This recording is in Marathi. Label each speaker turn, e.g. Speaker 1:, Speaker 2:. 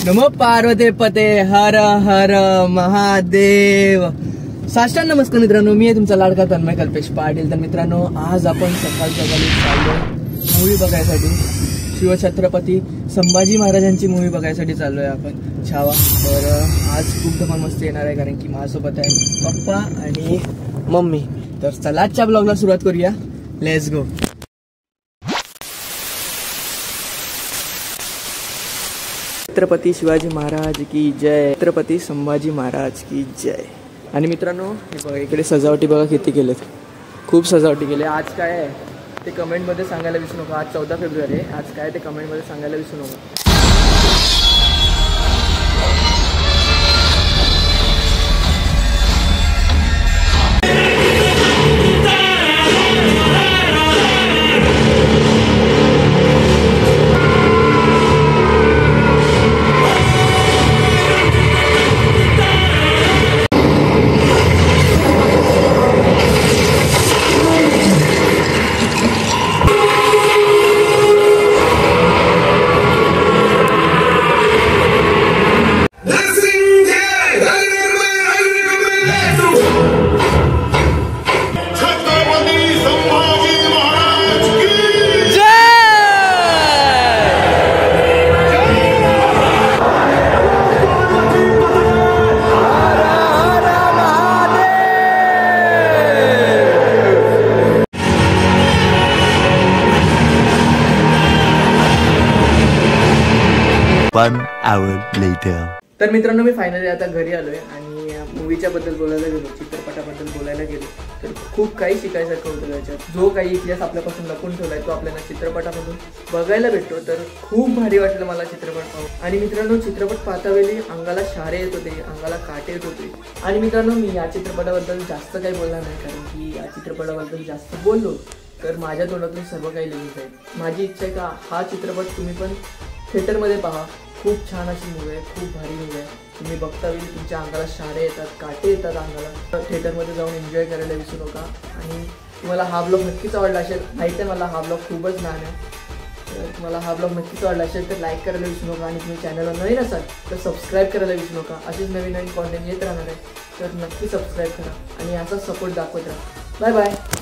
Speaker 1: नमो पार्वती पते हर हर महादेव। साष्टांग नमस्कार मित्रांनो, मी आहे तुमचा लाडका तन्मय कल्पेश पाटील। तर मित्रांनो, आज आपण सकाळच्या वेळी चाललोय मूवी बघायसाठी, शिवछत्रपती संभाजी महाराजांची मूवी बघायसाठी चाललोय आपण छावा। तर आज खूप धमाल मस्ती येणार आहे, कारण की माझ्यासोबत आहे पप्पा आणि मम्मी। तर चला आजच्या ब्लॉगला सुरुवात करूया, लेट्स गो। छत्रपती शिवाजी महाराज की जय, छत्रपती संभाजी महाराज की जय। आणि मित्रांनो, हे बघा इकडे सजावटी बघा किती केलेत, खूप सजावटी केली। आज काय आहे ते कमेंटमध्ये सांगायला विसरू नका। आज 14 फेब्रुवारी आहे, आज काय ते कमेंटमध्ये सांगायला विसरू नका।
Speaker 2: One hour later.
Speaker 1: तर मित्रांनो, मी फायनली आता घरी आलोय आणि मूवीच्या बद्दल बोलायला गेलो, चित्रपटाबद्दल बोलायला गेलो तर खूप काही शिकायसारखं होतं त्याच्यात। जो काही इतिहास आपल्यापासून लपून ठेवलाय तो आपल्याला चित्रपटामधून बघायला भेटतो। तर खूप भारी वाटलं मला चित्रपट पाहून। आणि मित्रांनो, चित्रपट पाहतावेळी अंगाला शारे येत होते, अंगाला काटे येत होते। आणि मित्रांनो, मी या चित्रपटाबद्दल जास्त काही बोलणार नाही, कारण की या चित्रपटाबद्दल जास्त बोललो तर माझ्या तोंडातून सर्व काही लिहून जाईल। माझी इच्छा आहे का हा चित्रपट तुम्ही पण थिएटरमध्ये पहा। खूप छान अशी मूवी आहे, खूप भारी मूवी आहे। तुम्ही बघता वेळी तुमच्या अंगाला शारे येतात, काटे येतात अंगाला। थिएटरमध्ये जाऊन एन्जॉय करायला विसरू नका। आणि तुम्हाला हा ब्लॉग नक्कीच आवडला असेल, माहिती आहे मला हा ब्लॉग खूपच लहान आहे, तर तुम्हाला हा ब्लॉग नक्कीच आवडला असेल तर लाईक करायला विसरू नका। आणि तुम्ही चॅनलवर नवीन असाल तर सबस्क्राईब करायला विसरू नका। असेच नवीन नवीन कॉन्टेंट येत राहणार आहे, तर नक्की सबस्क्राईब करा आणि याचा सपोर्ट दाखवत राहा। Bye bye.